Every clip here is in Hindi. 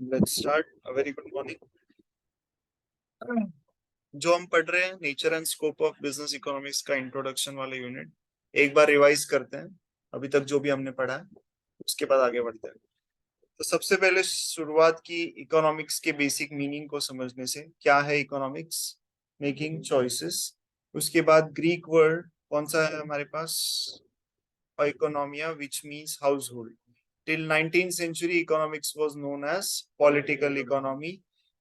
Let's start. A very good morning. जो हम पढ़ रहे हैं nature and scope of business economics का इंट्रोडक्शन वाला यूनिट एक बार रिवाइज करते हैं अभी तक जो भी हमने पढ़ा है, उसके बाद आगे बढ़ते हैं। तो सबसे पहले शुरुआत की इकोनॉमिक्स के बेसिक मीनिंग को समझने से। क्या है इकोनॉमिक्स? Making choices. उसके बाद ग्रीक वर्ड कौन सा है हमारे पास? Economia, which means household. Till 19th century economics was known as political economy.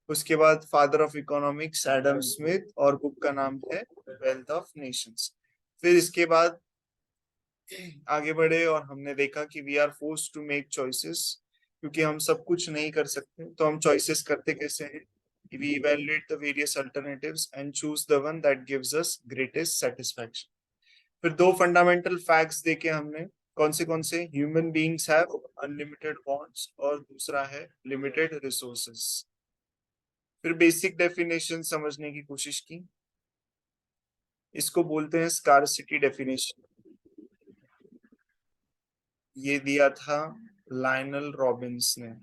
उसके बाद father of economics Adam Smith, और बुक का नाम है वेल्थ ऑफ नेशंस। फिर इसके बाद आगे बढ़े और हमने देखा कि we are forced to make choices, क्योंकि हम सब कुछ नहीं कर सकते तो हम चॉइसेस करते कैसे हैं? We evaluate the various alternatives and choose the one that gives us greatest satisfaction. फिर दो फंडामेंटल फैक्ट्स देखे हमने। कौन से? Human beings have unlimited wants, और दूसरा है लिमिटेड रिसोर्सेस। फिर बेसिक डेफिनेशन समझने की कोशिश की। इसको बोलते हैं स्कार्सिटी डेफिनेशन। ये दिया था लायनल रॉबिन्स ने।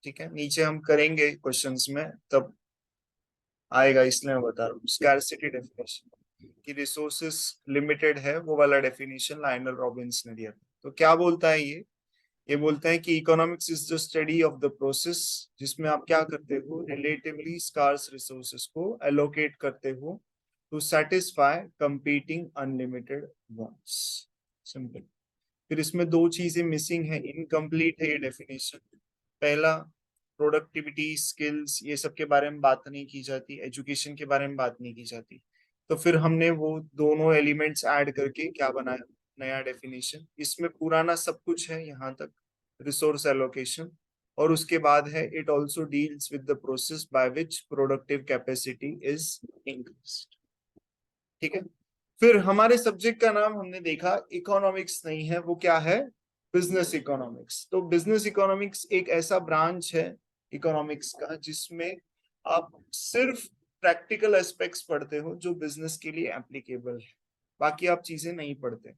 ठीक है, नीचे हम करेंगे क्वेश्चंस में तब आएगा, इसलिए मैं बता रहा हूँ। स्कार्सिटी डेफिनेशन कि रिसोर्सेस लिमिटेड है, वो वाला डेफिनेशन लायनल रॉबिन्स ने दिया था। तो क्या बोलता है ये बोलते हैं कि economics is the study of the process जिसमें आप क्या करते हो, रिलेटिवली स्कार्स रिसोर्सेस को एलोकेट करते हो to satisfy competing unlimited wants. Simple. फिर इसमें दो चीजें मिसिंग है, इनकम्प्लीट है ये डेफिनेशन। पहला, प्रोडक्टिविटी, स्किल्स, ये सब के बारे में बात नहीं की जाती, एजुकेशन के बारे में बात नहीं की जाती। तो फिर हमने वो दोनों एलिमेंट्स ऐड करके क्या बनाया, नया डेफिनेशन। इसमें पुराना सब कुछ है यहाँ तक, रिसोर्स एलोकेशन। और उसके बाद है it also deals with the process by which productive capacity is increased. ठीक है। फिर हमारे सब्जेक्ट का नाम हमने देखा इकोनॉमिक्स नहीं है, वो क्या है? Business economics. तो बिजनेस इकोनॉमिक्स एक ऐसा ब्रांच है इकोनॉमिक्स का जिसमें आप सिर्फ प्रैक्टिकल एस्पेक्ट्स पढ़ते हो जो बिजनेस के लिए एप्लीकेबल है, बाकी आप चीजें नहीं पढ़ते।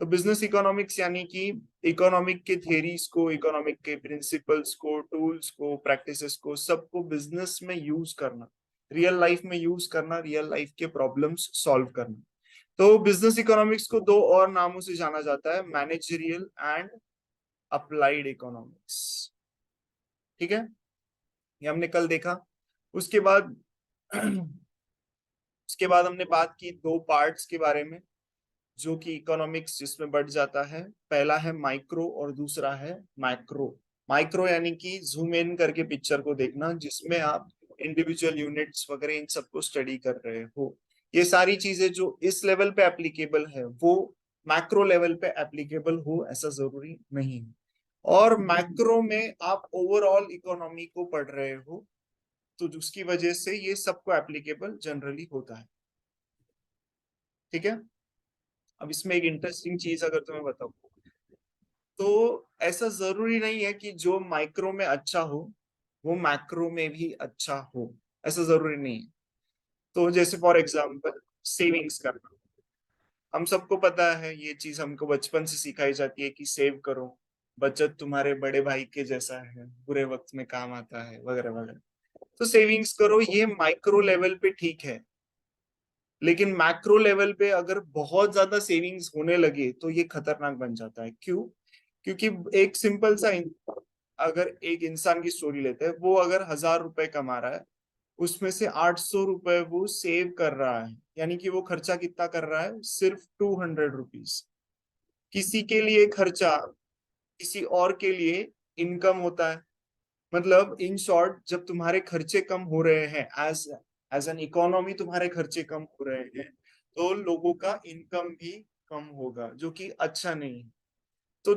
तो बिजनेस इकोनॉमिक्स यानी कि इकोनॉमिक के थियरीज को, इकोनॉमिक के प्रिंसिपल्स को, टूल्स को, प्रैक्टिसेस को, सबको बिजनेस में यूज करना, रियल लाइफ में यूज करना, रियल लाइफ के प्रॉब्लम्स सॉल्व करना। तो बिजनेस इकोनॉमिक्स को दो और नामों से जाना जाता है, मैनेजरियल एंड अप्लाइड इकोनॉमिक्स। ठीक है, ये हमने कल देखा। उसके बाद उसके बाद हमने बात की दो पार्ट्स के बारे में जो कि इकोनॉमिक्स जिसमें बढ़ जाता है। पहला है माइक्रो और दूसरा है मैक्रो। माइक्रो यानी कि जूम इन करके पिक्चर को देखना, जिसमें आप इंडिविजुअल यूनिट्स वगैरह इन सबको स्टडी कर रहे हो। ये सारी चीजें जो इस लेवल पे एप्लीकेबल है वो मैक्रो लेवल पे एप्लीकेबल हो ऐसा जरूरी नहीं है। और मैक्रो में आप ओवरऑल इकोनॉमी को पढ़ रहे हो, तो जिसकी वजह से ये सबको एप्लीकेबल जनरली होता है। ठीक है। अब इसमें एक इंटरेस्टिंग चीज अगर तुम्हें बताऊं, तो ऐसा जरूरी नहीं है कि जो माइक्रो में अच्छा हो वो मैक्रो में भी अच्छा हो, ऐसा जरूरी नहीं है। तो जैसे फॉर एग्जांपल सेविंग्स करना, हम सबको पता है ये चीज, हमको बचपन से सिखाई जाती है कि सेव करो, बचत तुम्हारे बड़े भाई के जैसा है, बुरे वक्त में काम आता है, वगैरह वगैरह। तो सेविंग्स करो, ये माइक्रो लेवल पे ठीक है। लेकिन मैक्रो लेवल पे अगर बहुत ज्यादा सेविंग्स होने लगे तो ये खतरनाक बन जाता है। क्यों? क्योंकि एक सिंपल सा अगर एक इंसान की स्टोरी लेते हैं, वो अगर 1,000 रुपए कमा रहा है, उसमें से 800 रुपए वो सेव कर रहा है, यानी कि वो खर्चा कितना कर रहा है? सिर्फ 200 रुपीज। किसी के लिए खर्चा किसी और के लिए इनकम होता है। मतलब इन शॉर्ट, जब तुम्हारे खर्चे कम हो रहे हैं, एज एज एन इकोनॉमी तुम्हारे खर्चे कम हो रहे हैं, तो लोगों का इनकम भी कम होगा, जो कि अच्छा नहीं है। तो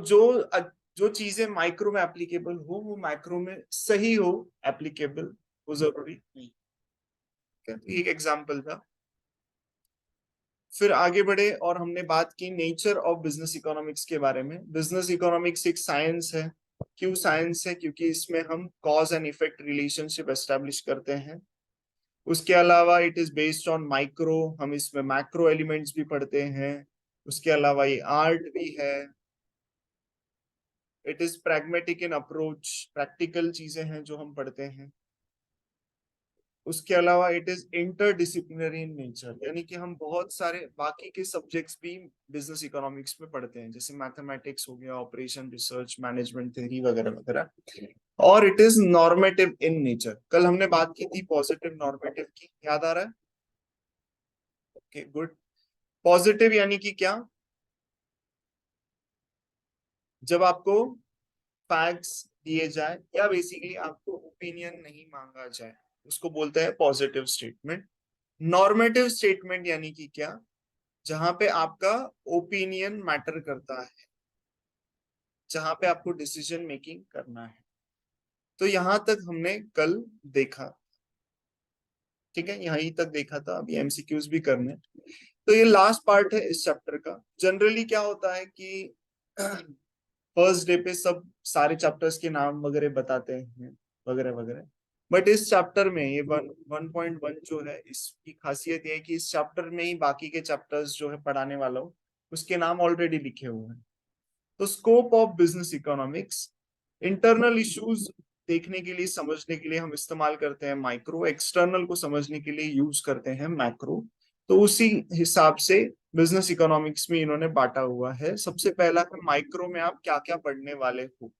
जो चीजें माइक्रो में एप्लीकेबल हो वो मैक्रो में सही हो एप्लीकेबल, वो जरूरी नहीं। तो एक एग्जांपल था। फिर आगे बढ़े और हमने बात की नेचर ऑफ बिजनेस इकोनॉमिक्स के बारे में। बिजनेस इकोनॉमिक्स एक साइंस है। क्यों साइंस है? क्योंकि इसमें हम cause and effect relationship establish करते हैं। उसके अलावा it is based on micro, हम इसमें मैक्रो एलिमेंट्स भी पढ़ते हैं। उसके अलावा ये आर्ट भी है, it is pragmatic in approach, practical चीजें हैं जो हम पढ़ते हैं। उसके अलावा it is interdisciplinary in nature, यानी कि हम बहुत सारे बाकी के सब्जेक्ट्स भी बिजनेस इकोनॉमिक्स में पढ़ते हैं, जैसे मैथमेटिक्स हो गया, ऑपरेशन रिसर्च, मैनेजमेंट थ्योरी वगैरह वगैरह। और it is normative in nature. कल हमने बात की थी पॉजिटिव नॉर्मेटिव की, याद आ रहा है? Okay good. पॉजिटिव यानी कि क्या? जब आपको फैक्ट्स दिए जाए या बेसिकली आपको ओपिनियन नहीं मांगा जाए, उसको बोलते हैं पॉजिटिव स्टेटमेंट। नॉर्मेटिव स्टेटमेंट यानी कि क्या? जहां पे आपका ओपिनियन मैटर करता है, जहां पे आपको डिसीजन मेकिंग करना है। तो यहां तक हमने कल देखा, ठीक है, यहीं तक देखा था। अभी एमसीक्यूज भी करने। तो ये लास्ट पार्ट है इस चैप्टर का। जनरली क्या होता है कि फर्स्ट डे पे सब सारे चैप्टर्स के नाम वगैरह बताते हैं वगैरह वगैरह। बट इस चैप्टर में ये 1.1 जो है, इसकी खासियत ये है कि इस चैप्टर में ही बाकी के चैप्टर्स जो है पढ़ाने वाला हूँ उसके नाम ऑलरेडी लिखे हुए हैं। तो scope of business economics, internal issues देखने के लिए, समझने के लिए हम इस्तेमाल करते हैं माइक्रो, एक्सटर्नल को समझने के लिए यूज करते हैं मैक्रो। तो उसी हिसाब से बिजनेस इकोनॉमिक्स में इन्होंने बांटा हुआ है। सबसे पहला है माइक्रो में आप क्या क्या पढ़ने वाले हो,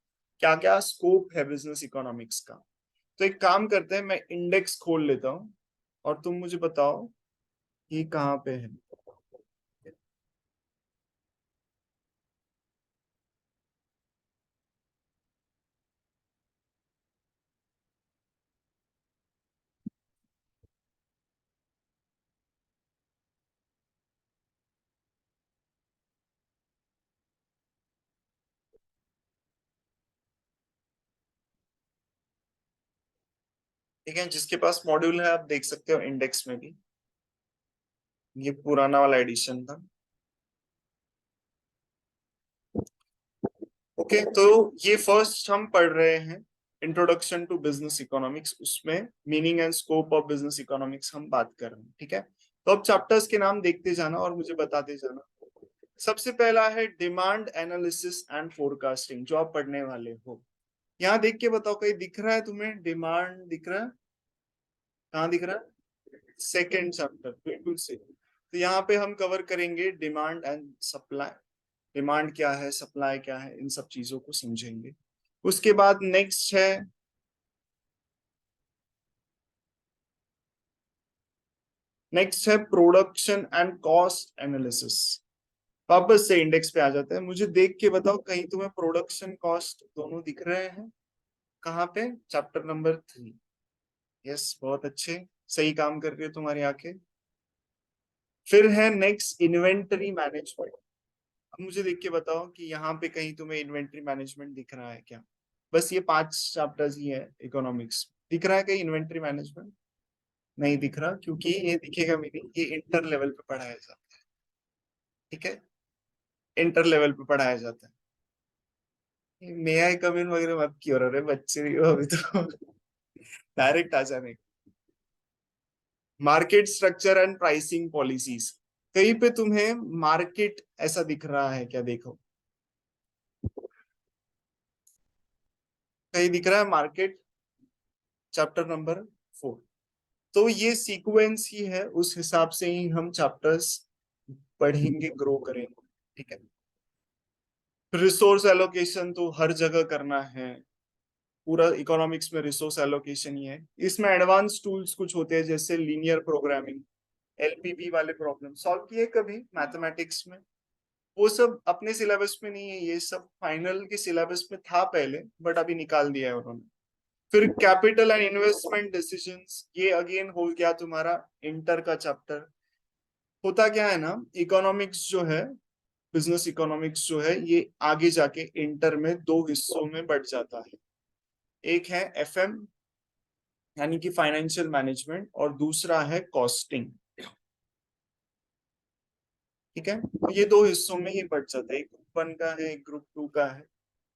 क्या क्या स्कोप है बिजनेस इकोनॉमिक्स का। तो एक काम करते हैं, मैं इंडेक्स खोल लेता हूँ और तुम मुझे बताओ कि कहाँ पे है। ठीक है, जिसके पास मॉड्यूल है आप देख सकते हो इंडेक्स में भी। ये पुराना वाला एडिशन था। ओके, तो ये फर्स्ट हम पढ़ रहे हैं इंट्रोडक्शन टू बिजनेस इकोनॉमिक्स। उसमें meaning and scope of business economics हम बात कर रहे हैं, ठीक है। तो अब चैप्टर्स के नाम देखते जाना और मुझे बताते जाना। सबसे पहला है डिमांड एनालिसिस एंड फोरकास्टिंग, जो आप पढ़ने वाले हो। यहाँ देख के बताओ, कहीं दिख रहा है तुम्हें डिमांड? दिख रहा है? कहाँ दिख रहा है? सेकेंड चैप्टर, बिल्कुल सही। तो यहाँ पे हम कवर करेंगे डिमांड एंड सप्लाई। डिमांड क्या है, सप्लाई क्या है, इन सब चीजों को समझेंगे। उसके बाद नेक्स्ट है प्रोडक्शन एंड कॉस्ट एनालिसिस। वापस से इंडेक्स पे आ जाता है। मुझे देख के बताओ, कहीं तुम्हें प्रोडक्शन कॉस्ट दोनों दिख रहे हैं? कहाँ पे? Chapter number 3। यस, बहुत अच्छे, सही काम कर रही हो तुम्हारी आंखें। फिर है नेक्स्ट इन्वेंटरी मैनेजमेंट। अब मुझे देख के बताओ कि यहाँ पे कहीं तुम्हें इन्वेंटरी मैनेजमेंट दिख रहा है क्या? बस ये 5 चैप्टर्स ही है इकोनॉमिक्स। दिख रहा है कहीं इन्वेंटरी मैनेजमेंट? नहीं दिख रहा, क्योंकि ये दिखेगा भी नहीं, ये इंटर लेवल पे पढ़ाया जाता है, ठीक है। इंटर लेवल पे पढ़ाया जाता है। मे आई कम इन वगैरह मत क्यों रहे, बच्चे नहीं हो अभी तो। डायरेक्ट आ जाने। Market structure and pricing policies. कहीं पे तुम्हें मार्केट ऐसा दिख रहा है क्या? देखो, कहीं दिख रहा है मार्केट? Chapter number 4। तो ये सीक्वेंस ही है, उस हिसाब से ही हम चैप्टर्स पढ़ेंगे, ग्रो करेंगे, ठीक है। रिसोर्स एलोकेशन तो हर जगह करना है। पूरा इकोनॉमिक्स में रिसोर्स एलोकेशन ही है। इसमें एडवांस टूल्स कुछ होते हैं, जैसे लीनियर प्रोग्रामिंग, एलपीपी वाले प्रॉब्लम सॉल्व किए कभी मैथमेटिक्स में? वो सब अपने सिलेबस में नहीं है, ये सब फाइनल के सिलेबस में था पहले, बट अभी निकाल दिया है उन्होंने। फिर कैपिटल एंड इन्वेस्टमेंट डिसीजंस, ये अगेन हो गया तुम्हारा इंटर का चैप्टर। होता क्या है ना, इकोनॉमिक्स जो है, बिजनेस इकोनॉमिक्स जो है, ये आगे जाके इंटर में 2 हिस्सों में बढ़ जाता है। एक है एफएम, यानी कि फाइनेंशियल मैनेजमेंट, और दूसरा है कॉस्टिंग, ठीक है। तो ये 2 हिस्सों में ही बढ़ जाता है, एक ग्रुप 1 का है, एक ग्रुप 2 का है।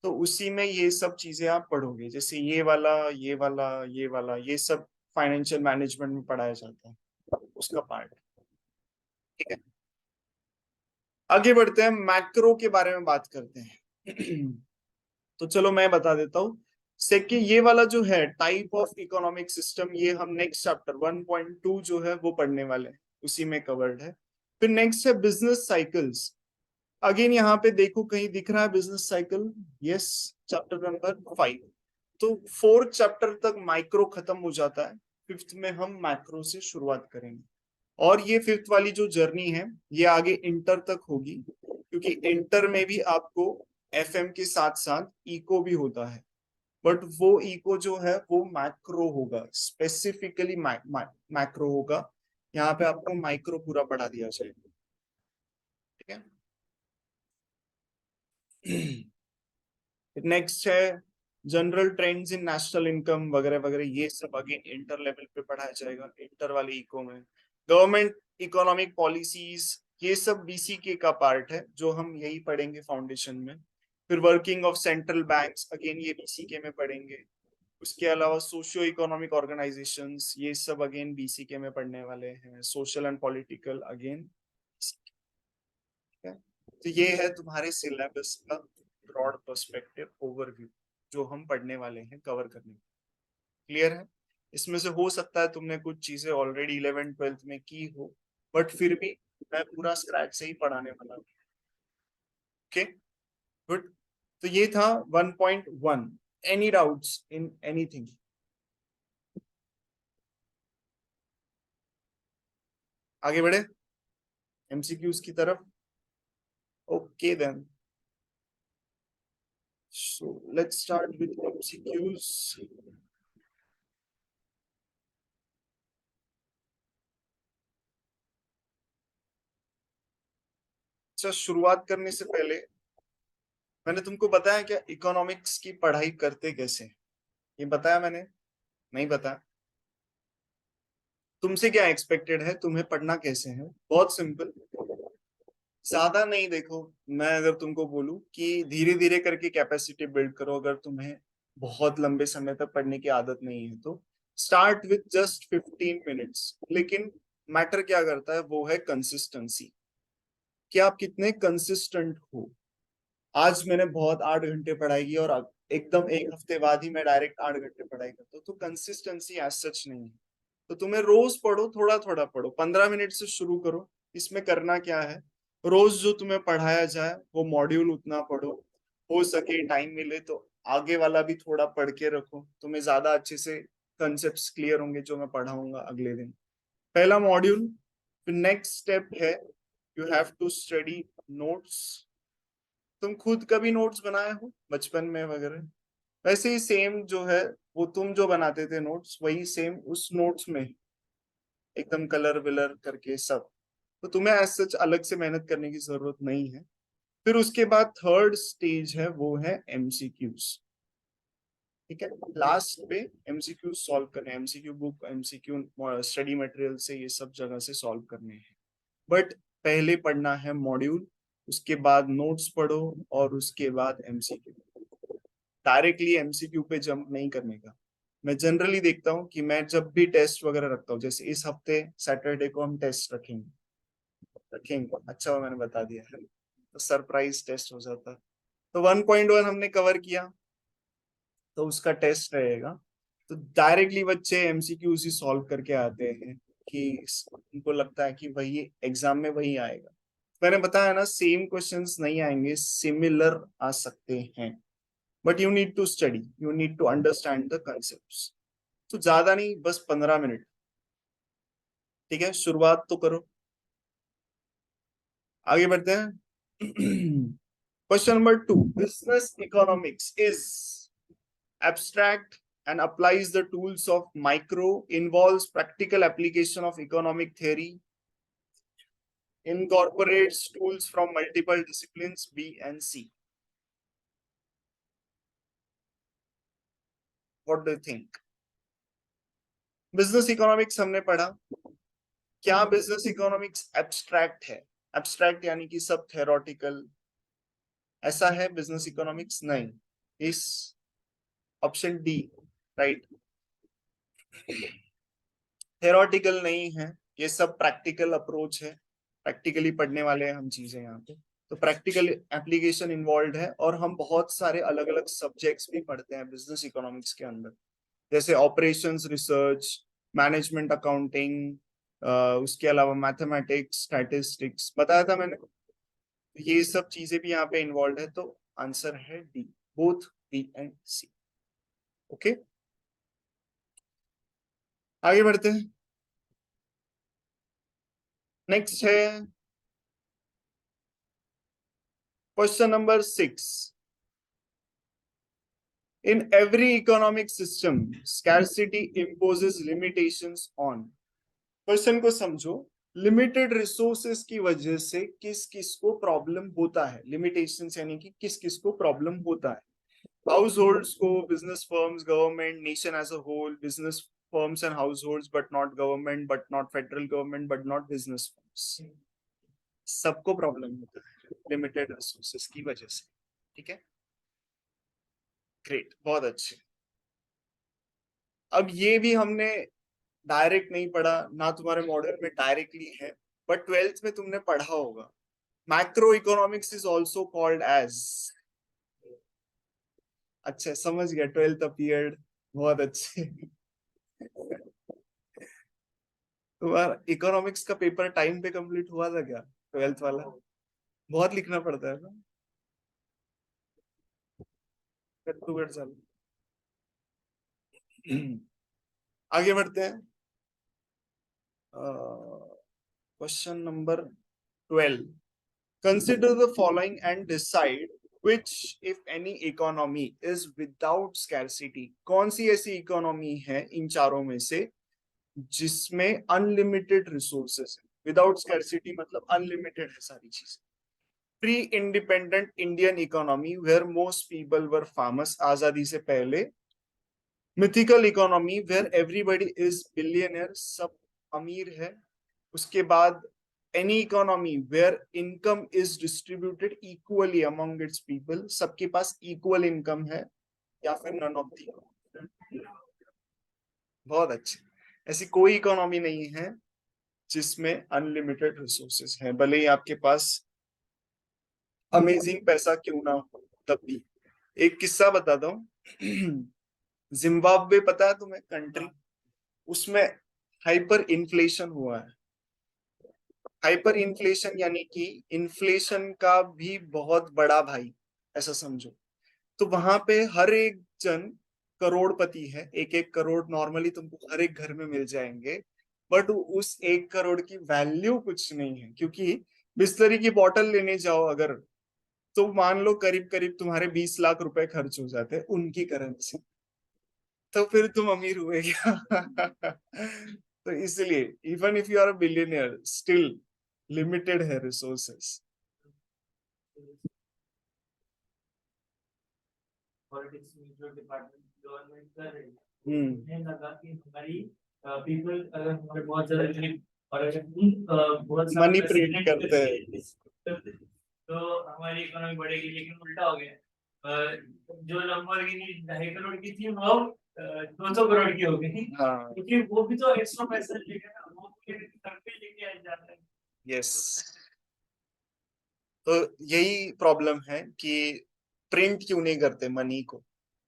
तो उसी में ये सब चीजें आप पढ़ोगे, जैसे ये वाला, ये वाला, ये वाला, ये सब फाइनेंशियल मैनेजमेंट में पढ़ाया जाता है, उसका पार्ट, ठीक है। आगे बढ़ते हैं, मैक्रो के बारे में बात करते हैं। तो चलो मैं बता देता हूँ। सेकंड ये वाला जो है टाइप ऑफ इकोनॉमिक सिस्टम, ये हम नेक्स्ट चैप्टर 1.2 जो है वो पढ़ने वाले हैं, उसी में कवर्ड है। फिर नेक्स्ट है बिजनेस साइकिल्स। अगेन यहाँ पे देखो कहीं दिख रहा है business cycle? Yes, chapter number 5। तो फोर्थ चैप्टर तक माइक्रो खत्म हो जाता है, फिफ्थ में हम मैक्रो से शुरुआत करेंगे। और ये फिफ्थ वाली जो जर्नी है ये आगे इंटर तक होगी, क्योंकि इंटर में भी आपको एफएम के साथ साथ इको भी होता है, बट वो इको जो है वो मैक्रो होगा, स्पेसिफिकली मैक्रो होगा। यहाँ पे आपको माइक्रो पूरा पढ़ा दिया जाएगा। ठीक है। नेक्स्ट है general trends in national income वगैरह वगैरह, ये सब अगेन इंटर लेवल पे पढ़ाया जाएगा, इंटर वाले इको में। गवर्नमेंट इकोनॉमिक पॉलिसीज, ये सब बीसीके का पार्ट है, जो हम यही पढ़ेंगे फाउंडेशन में। फिर working of central banks, again ये बीसीके में पढ़ेंगे। उसके अलावा सोशियो इकोनॉमिक ऑर्गेनाइजेशंस, ये सब अगेन बीसीके में पढ़ने वाले हैं। Social and political again. तो ये है तुम्हारे सिलेबस का ब्रॉड पर्सपेक्टिव ओवरव्यू, जो हम पढ़ने वाले हैं कवर करने। क्लियर है? इसमें से हो सकता है तुमने कुछ चीजें ऑलरेडी 11th-12th में की हो, बट फिर भी मैं पूरा स्क्रैच से ही पढ़ाने वाला हूँ। Okay, good. तो ये था 1.1। Any doubts in anything? आगे बढ़े एमसीक्यूज की तरफ। Okay then, so let's start with MCQs. अच्छा, शुरुआत करने से पहले मैंने तुमको बताया क्या इकोनॉमिक्स की पढ़ाई करते कैसे? ये बताया मैंने? नहीं बताया? तुमसे क्या एक्सपेक्टेड है, तुम्हें पढ़ना कैसे है? बहुत सिंपल, ज्यादा नहीं। देखो, मैं अगर तुमको बोलूं कि धीरे धीरे करके कैपेसिटी बिल्ड करो, अगर तुम्हें बहुत लंबे समय तक पढ़ने की आदत नहीं है तो स्टार्ट विथ जस्ट 15 मिनट्स। लेकिन मैटर क्या करता है वो है कंसिस्टेंसी, कि आप कितने कंसिस्टेंट हो। आज मैंने बहुत 8 घंटे पढ़ाई की और एकदम एक हफ्ते बाद ही मैं डायरेक्ट 8 घंटे पढ़ाई करता हूँ, तो कंसिस्टेंसी एज सच नहीं है। तो तुम्हें रोज पढ़ो, थोड़ा थोड़ा पढ़ो, 15 मिनट से शुरू करो। इसमें करना क्या है, रोज जो तुम्हें पढ़ाया जाए वो मॉड्यूल उतना पढ़ो, हो सके टाइम मिले तो आगे वाला भी थोड़ा पढ़ के रखो, तुम्हें ज्यादा अच्छे से कंसेप्ट क्लियर होंगे जो मैं पढ़ाऊंगा अगले दिन। पहला मॉड्यूल। फिर नेक्स्ट स्टेप है you have to study notes. तुम खुद कभी नोट्स बनाए हो बचपन में वगैरह? वैसे ही सेम जो है, वो तुम जो बनाते थे नोट्स, वही सेम उस नोट्स में एकदम कलर विलर करके सब। तो तुम्हें एज सच अलग से मेहनत करने की जरूरत नहीं है। फिर उसके बाद थर्ड स्टेज है, वो है एमसीक्यूज। ठीक है, लास्ट पे एमसीक्यू सॉल्व करने, MCQ book, MCQ study material से ये सब जगह से सॉल्व करने हैं। बट पहले पढ़ना है मॉड्यूल, उसके बाद नोट्स पढ़ो, और उसके बाद एमसीक्यू। डायरेक्टली एमसीक्यू पे जंप नहीं करने का। मैं जनरली देखता हूँ कि मैं जब भी टेस्ट वगैरह रखता हूँ, जैसे इस हफ्ते सैटरडे को हम टेस्ट रखेंगे, अच्छा हुआ मैंने बता दिया है, तो सरप्राइज टेस्ट हो जाता। तो 1.1 हमने कवर किया, तो उसका टेस्ट रहेगा। तो डायरेक्टली बच्चे एमसीक्यूज ही सॉल्व करके आते हैं, कि उनको लगता है कि वही एग्जाम में वही आएगा। मैंने बताया ना, सेम क्वेश्चंस नहीं आएंगे, सिमिलर आ सकते हैं, but you need to study, you need to understand the concept. तो ज्यादा नहीं, बस 15 मिनट। ठीक है, शुरुआत तो करो। आगे बढ़ते हैं। Question number 2, business economics is abstract and applies the tools of micro, involves practical application of economic theory, incorporates tools from multiple disciplines B and C. What do you think? Business economics हमने पढ़ा। क्या बिजनेस इकोनॉमिक्स एब्स्ट्रैक्ट है? एब्स्ट्रैक्ट यानी कि सब थेरोटिकल, ऐसा है बिजनेस इकोनॉमिक्स? नहीं। इस ऑप्शन डी राइट, थेरोटिकल नहीं है, ये सब प्रैक्टिकल अप्रोच है, प्रैक्टिकली पढ़ने वाले हैं हम चीजें यहाँ पे। तो प्रैक्टिकल एप्लीकेशन इन्वॉल्व है, और हम बहुत सारे अलग अलग सब्जेक्ट्स भी पढ़ते हैं बिजनेस इकोनॉमिक्स के अंदर, जैसे ऑपरेशंस रिसर्च, मैनेजमेंट अकाउंटिंग, उसके अलावा मैथमेटिक्स, स्टैटिस्टिक्स बताया था मैंने। ये सब चीजें भी यहाँ पे इन्वॉल्व है, तो आंसर है D, both B and C. Okay, आगे बढ़ते हैं। नेक्स्ट है question number 6। In every economic system, scarcity imposes limitations on। Question को समझो, लिमिटेड रिसोर्सेस की वजह से किस किस को प्रॉब्लम होता है। लिमिटेशंस यानी कि किस किस को प्रॉब्लम होता है। हाउस होल्ड्स को, business firms, government, nation as a whole, business firms and household but not government, but not federal government, but not business firms, सबको प्रॉब्लम होता है लिमिटेड रिसोर्सेस की वजह से। ठीक है, ग्रेट, बहुत अच्छे। अब ये भी हमने डायरेक्ट नहीं पढ़ा ना, तुम्हारे मॉडल में डायरेक्टली है, बट ट्वेल्थ में तुमने पढ़ा होगा। Macroeconomics is also called as. अच्छा, समझ गया, ट्वेल्थ अपीयर्ड, बहुत अच्छे। तुम्हारा इकोनॉमिक्स का पेपर टाइम पे कंप्लीट हुआ था क्या, ट्वेल्थ वाला? बहुत लिखना पड़ता है ना, कट टू कट चालू। आगे बढ़ते हैं। Question number 12। Consider the following and decide which, if any, economy is without scarcity। कौन सी ऐसी इकोनॉमी है इन चारों में से जिसमें अनलिमिटेड रिसोर्सेस है। विदाउट स्कैरसिटी मतलब अनलिमिटेड है सारी चीजें। Pre independent Indian economy where most people were farmers, आजादी से पहले। Mythical economy where everybody is billionaire, सब अमीर है। उसके बाद any economy where income is distributed equally among its people, सबके पास इक्वल इनकम है। या फिर नन ऑफ दी। बहुत अच्छे। ऐसी कोई इकोनॉमी नहीं है जिसमें अनलिमिटेड रिसोर्सेस है, भले ही आपके पास अमेजिंग पैसा क्यों ना हो तब भी। एक किस्सा बताता हूँ। जिम्बाब्वे पता है तुम्हें कंट्री, उसमें हाइपर इन्फ्लेशन हुआ है। हाइपर इन्फ्लेशन यानी कि इन्फ्लेशन का भी बहुत बड़ा भाई, ऐसा समझो। तो वहां पे हर एक जन करोड़पति है, एक एक करोड़ नॉर्मली तुमको हर एक घर में मिल जाएंगे, बट उस 1 करोड़ की वैल्यू कुछ नहीं है, क्योंकि बिस्लरी की बोतल लेने जाओ अगर, तो मान लो करीब करीब तुम्हारे 20 लाख रुपए खर्च हो जाते हैं उनकी करेंसी, तो फिर तुम अमीर हुए क्या? तो इसलिए even if you are a billionaire still limited है रिसोर्सेस। पॉलिटिक्स में जो डिपार्टमेंट गवर्नमेंट कर रही है, मुझे लगा कि हमारी पीपल अगर हमारे बहुत ज्यादा गरीब और अगर बहुत सारा मनी पैसा प्रिंट करते हैं तो हमारी इकोनॉमी बढ़ेगी, लेकिन उल्टा हो गया। जो लंबोर्गिनी 2.5 करोड़ की थी वो 200 करोड़ की हो गई। हाँ, क्योंकि वो भी तो एक्स्ट्रा पैसा लेके ना, वो लेके आ जाता है। यस। तो यही प्रॉब्लम है कि प्रिंट क्यों नहीं करते मनी को,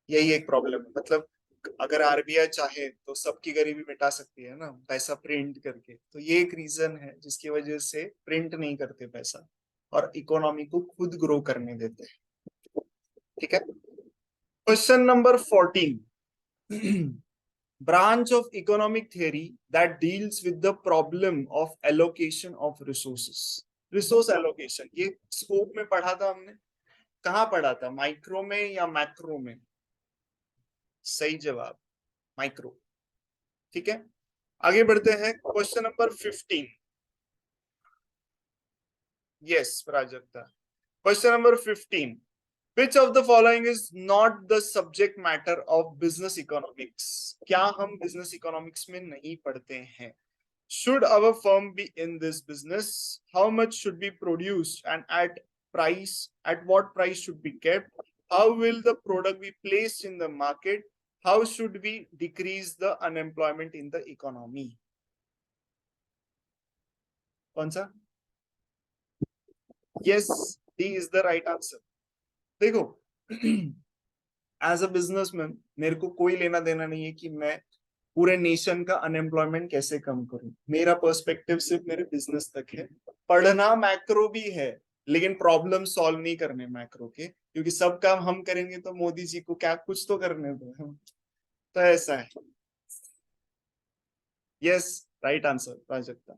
यही एक प्रॉब्लम है। मतलब अगर आरबीआई चाहे तो सबकी गरीबी मिटा सकती है ना, पैसा प्रिंट करके, तो ये एक रीजन है जिसकी वजह से प्रिंट नहीं करते पैसा और इकोनॉमी को खुद ग्रो करने देते हैं। ठीक है, question number 14। branch of economic theory that deals with the problem of allocation of resources। Resource allocation, ये स्कोप में पढ़ा था हमने, कहाँ पढ़ा था, माइक्रो में या मैक्रो में? सही जवाब माइक्रो। ठीक है, आगे बढ़ते हैं। Question number 15। Yes Prajakta, question number 15। Which of the following is not the subject matter of business economics? क्या हम business economics में नहीं पढ़ते हैं? Should our firm be in this business? How much should be produced and at price? At what price should be kept? How will the product be placed in the market? How should we decrease the unemployment in the economy? कौन सा? Yes, D is the right answer. देखो, एज अ बिजनेसमैन मेरे को कोई लेना देना नहीं है कि मैं पूरे नेशन का अनएम्प्लॉयमेंट कैसे कम करूं। मेरा पर्सपेक्टिव सिर्फ मेरे बिजनेस तक है। पढ़ना मैक्रो भी है, लेकिन प्रॉब्लम सॉल्व नहीं करने मैक्रो के, क्योंकि सब काम हम करेंगे तो मोदी जी को क्या कुछ तो करने दो। तो ऐसा है। Yes, right answer Prajakta.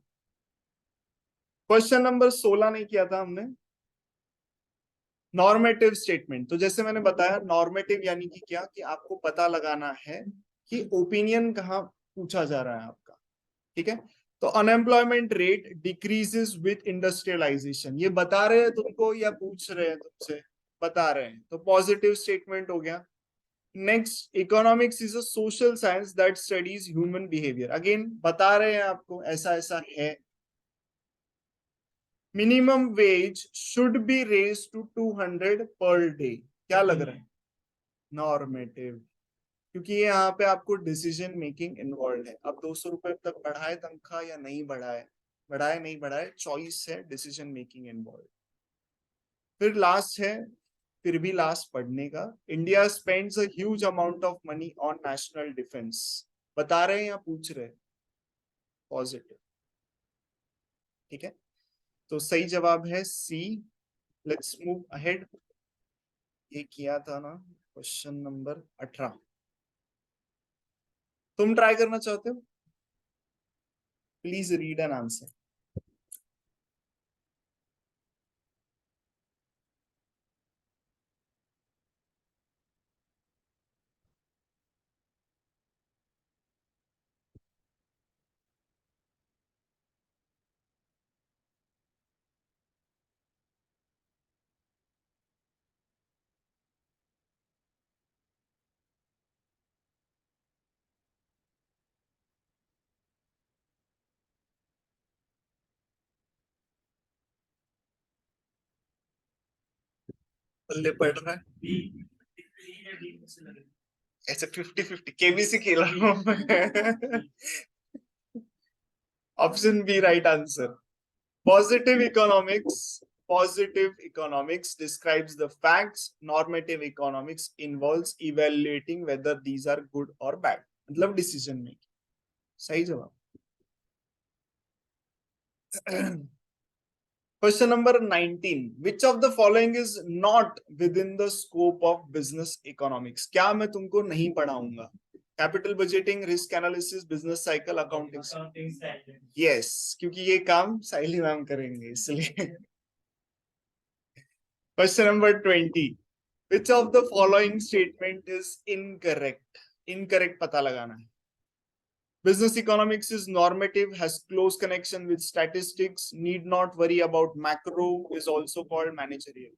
Question number 16 नहीं किया था हमने, नॉर्मेटिव स्टेटमेंट। तो जैसे मैंने बताया, नॉर्मेटिव यानी कि क्या, कि आपको पता लगाना है कि ओपिनियन कहाँ पूछा जा रहा है आपका। ठीक है, तो unemployment rate decreases with industrialisation, ये बता रहे हैं तुमको या पूछ रहे हैं तुमसे? बता रहे हैं, तो पॉजिटिव स्टेटमेंट हो गया। Next, economics is a social science that studies human behaviour, again बता रहे हैं आपको ऐसा ऐसा है। Minimum wage should be raise to 200 per day, क्या लग रहा है? नॉर्मेटिव, क्योंकि ये यहाँ पे आपको डिसीजन मेकिंग इन्वॉल्व है। अब 200 रुपए तक बढ़ाए तनख्वाह या नहीं बढ़ाए, बढ़ाए नहीं बढ़ाए, चॉइस है, डिसीजन मेकिंग इन्वॉल्व। फिर लास्ट है, फिर भी लास्ट पढ़ने का, India spends a huge amount of money on national defence, बता रहे हैं या पूछ रहे हैं? पॉजिटिव। ठीक है, तो सही जवाब है सी। Let's move ahead. ये किया था ना क्वेश्चन नंबर 18। तुम ट्राई करना चाहते हो? Please read an answer. बल्ले पड़ रहा है ऐसे 50-50 केबीसी खेल रहा हूं मैं। Option B right answer. Positive economics, positive economics describes the facts, normative economics involves evaluating whether these are good or bad, मतलब डिसीजन मेकिंग। सही जवाब। Question number 19, which of the following is not with in the scope of business economics, क्या मैं तुमको नहीं पढ़ाऊंगा? Capital budgeting, risk analysis, business cycle, accounting. Yes, क्योंकि ये काम साइली मैम करेंगे इसलिए। Question number 20, which of the following statement is incorrect? Incorrect पता लगाना है। Business economics is normative, has close connection with statistics, need not worry about macro, is also called managerial.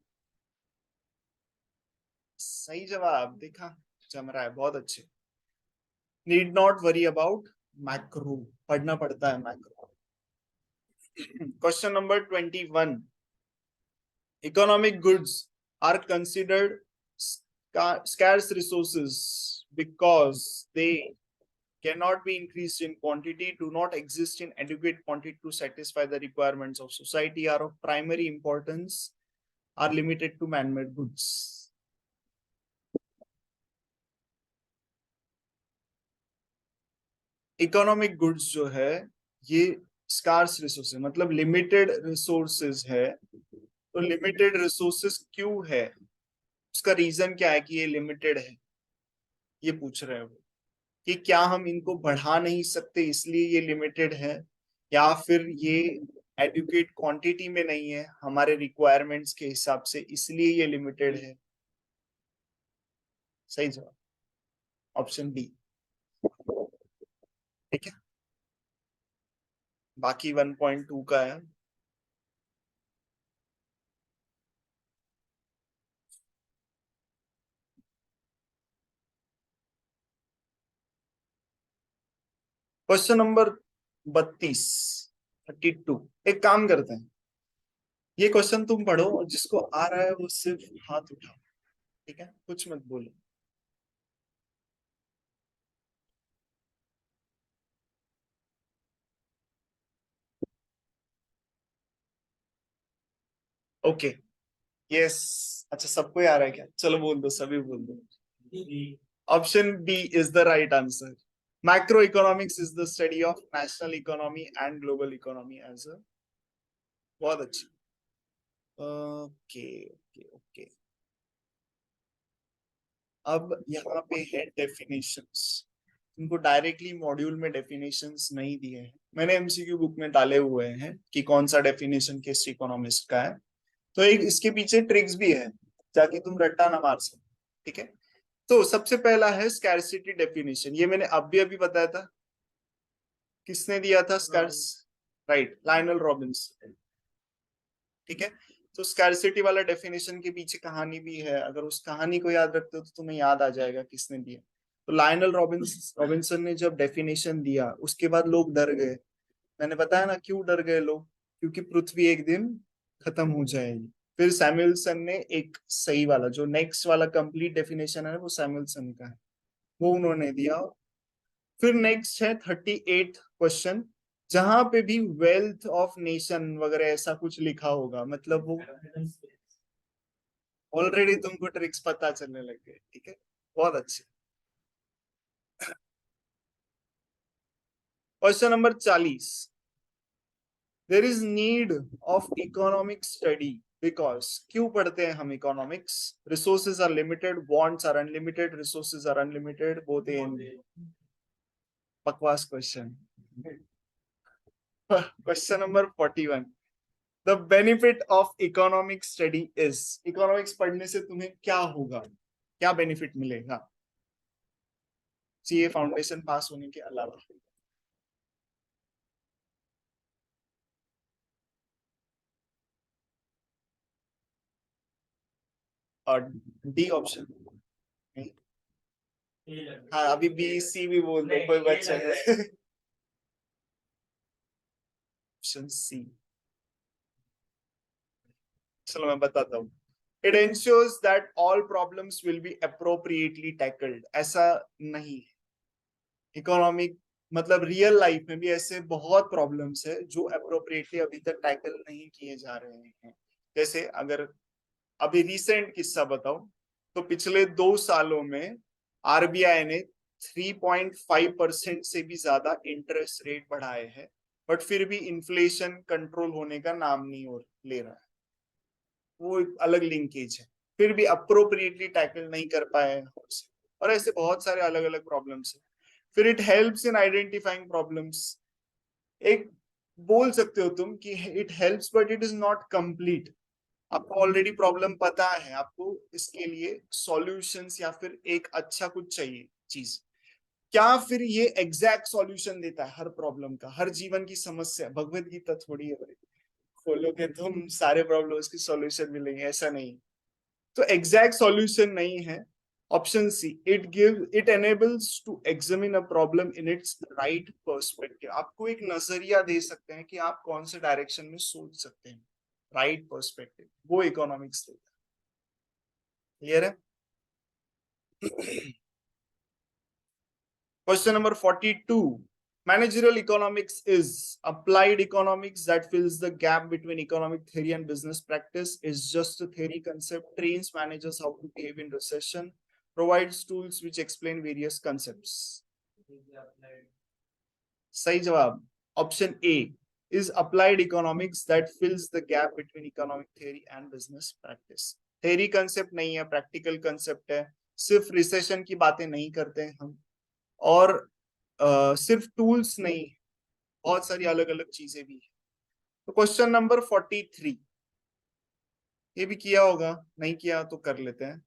सही जवाब, देखा जम रहा है, बहुत अच्छे। Need not worry about macro, पढ़ना पड़ता है macro. Question number 21. Economic goods are considered scarce resources because they cannot be increased in quantity, do not exist in adequate quantity to satisfy the requirements of society, are of primary importance, are limited to man-made goods. Economic goods जो है ये स्कार्स रिसोर्सेज, मतलब लिमिटेड रिसोर्सेज है। तो लिमिटेड रिसोर्सेज क्यों है, उसका रीजन क्या है कि ये लिमिटेड है, ये पूछ रहे हो कि क्या हम इनको बढ़ा नहीं सकते इसलिए ये लिमिटेड है, या फिर ये एडुकेट क्वांटिटी में नहीं है हमारे रिक्वायरमेंट्स के हिसाब से इसलिए ये लिमिटेड है। सही जवाब ऑप्शन बी। ठीक है, बाकी 1.2 का है। Question number 32, 32। एक काम करते हैं, ये क्वेश्चन तुम पढ़ो और जिसको आ रहा है वो सिर्फ हाथ उठाओ। ठीक है, कुछ मत बोलो। ओके, यस, अच्छा सबको ही आ रहा है क्या? चलो बोल दो, सभी बोल दो। Option B is the right answer. Macroeconomics is the study of national economy and global economy as a. बहुत अच्छी। Okay okay okay. अब यहाँ पे है डेफिनेशंस। इनको डायरेक्टली मॉड्यूल में डेफिनेशंस नहीं दिए हैं, मैंने एमसीक्यू बुक में डाले हुए हैं कि कौन सा डेफिनेशन किस इकोनॉमिस्ट का है। तो एक इसके पीछे ट्रिक्स भी है ताकि तुम रट्टा ना मार सको। ठीक है, तो सबसे पहला है स्कैरसिटी डेफिनेशन। ये मैंने अभी अभी बताया था। किसने दिया था स्कैर्स? Right, Lionel Robins. ठीक है, तो स्कैरसिटी वाला डेफिनेशन के पीछे कहानी भी है, अगर उस कहानी को याद रखते हो तो तुम्हें याद आ जाएगा किसने दिया। तो लायनल रॉबिन्सन ने जब डेफिनेशन दिया उसके बाद लोग डर गए। मैंने बताया ना क्यों डर गए लोग, क्योंकि पृथ्वी एक दिन खत्म हो जाएगी। फिर सैमुअलसन ने एक सही वाला, जो नेक्स्ट वाला कंप्लीट डेफिनेशन है वो सैमुअलसन का है, वो उन्होंने दिया। फिर नेक्स्ट है 38 क्वेश्चन, जहां पे भी वेल्थ ऑफ नेशन वगैरह ऐसा कुछ लिखा होगा, मतलब वो ऑलरेडी तुमको ट्रिक्स पता चलने लग गए। ठीक है, बहुत अच्छे। Question number 40। There is need of economic study because, क्यों पढ़ते हैं हम economics? Resources are limited, bonds are unlimited, resources are unlimited, both in. बकवास question. Question number 41। The benefit of economic study is, economics पढ़ने से तुम्हें क्या होगा, क्या बेनिफिट मिलेगा सीए फाउंडेशन पास होने के अलावा? और डी ऑप्शन? हाँ, अभी बी सी भी बोल दो, कोई बच्चा है। Option C. चलो मैं बताता हूँ। It ensures that all problems will be appropriately tackled। ऐसा नहीं है। इकोनॉमिक मतलब रियल लाइफ में भी ऐसे बहुत प्रॉब्लम्स है जो अप्रोप्रिएटली अभी तक टैकल नहीं किए जा रहे हैं। जैसे अगर अभी रिसेंट किस्सा बताओ, तो पिछले 2 सालों में आरबीआई ने 3.5% से भी ज्यादा इंटरेस्ट रेट बढ़ाए हैं, बट फिर भी इन्फ्लेशन कंट्रोल होने का नाम नहीं और ले रहा है। वो एक अलग लिंकेज है, फिर भी अप्रोप्रिएटली टैकल नहीं कर पाए हैं। और ऐसे बहुत सारे अलग अलग प्रॉब्लम्स है। फिर it helps in identifying problems. एक बोल सकते हो तुम कि it helps but it is not complete. आपको ऑलरेडी प्रॉब्लम पता है, आपको इसके लिए सॉल्यूशंस या फिर एक अच्छा कुछ चाहिए चीज। क्या फिर ये एग्जैक्ट सॉल्यूशन देता है हर प्रॉब्लम का, हर जीवन की समस्या? भगवत गीता थोड़ी है भाई, खोलोगे तुम सारे प्रॉब्लम्स की सॉल्यूशन मिलेंगे, ऐसा नहीं। तो एग्जैक्ट सॉल्यूशन नहीं है। Option C, it enables to examine a problem in its right perspective. आपको एक नजरिया दे सकते हैं कि आप कौन से डायरेक्शन में सोच सकते हैं, राइट पर्सपेक्टिव, वो इकोनॉमिक्स देता है। क्लियर है? Question number 42। Managerial economics is applied economics that fills the gap between economic theory and business practice, is just a theory concept, trains managers how to behave in recession, provides tools which explain various concepts. सही जवाब option A is applied economics that fills the gap between economic theory and business practice। theory concept नहीं है, practical concept है। सिर्फ रिसेशन की बातें नहीं करते हैं हम, और सिर्फ टूल्स नहीं, बहुत सारी अलग अलग चीजें भी है। तो क्वेश्चन नंबर 43, ये भी किया होगा, नहीं किया तो कर लेते हैं।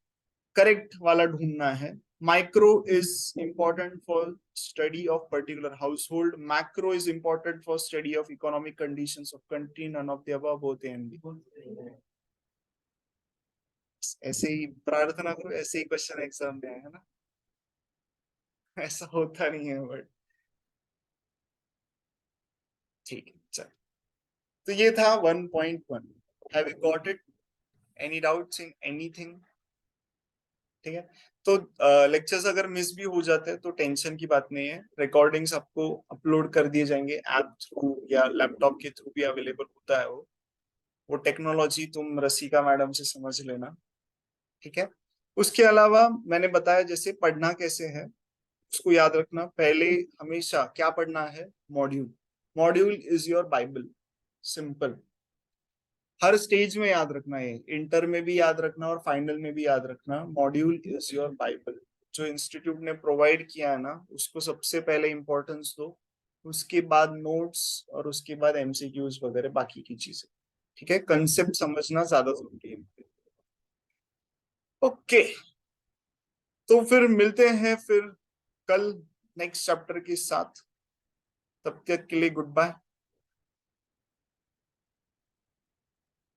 करेक्ट वाला ढूंढना है। Micro is important for study of particular household, macro is important for study of economic conditions of country, none of the above, both A and B. ऐसे ही प्रार्थना करो, ऐसे ही क्वेश्चन एग्जाम में आए, है ना? ऐसा होता नहीं है बट ठीक है, चल। तो ये था 1.1। Have you got it? Any doubts in anything? ठीक है, तो लेक्चर्स अगर मिस भी हो जाते हैं तो टेंशन की बात नहीं है, रिकॉर्डिंग्स आपको अपलोड कर दिए जाएंगे ऐप थ्रू या लैपटॉप के थ्रू भी अवेलेबल होता है वो। वो टेक्नोलॉजी तुम रसिका मैडम से समझ लेना, ठीक है। उसके अलावा मैंने बताया जैसे पढ़ना कैसे है, उसको याद रखना। पहले हमेशा क्या पढ़ना है, module. Module is your Bible, simple. Her stage में याद रखना है, इंटर में भी याद रखना और फाइनल में भी याद रखना, मॉड्यूल इज योर बाइबल। जो इंस्टीट्यूट ने प्रोवाइड किया है ना, उसको सबसे पहले इंपॉर्टेंस दो, उसके बाद नोट्स और उसके बाद एमसीक्यूज वगैरह बाकी की चीजें, ठीक है। कंसेप्ट समझना ज्यादा जरूरी है। ओके, तो फिर मिलते हैं फिर कल नेक्स्ट चैप्टर के साथ। तब तक के लिए गुड बाय।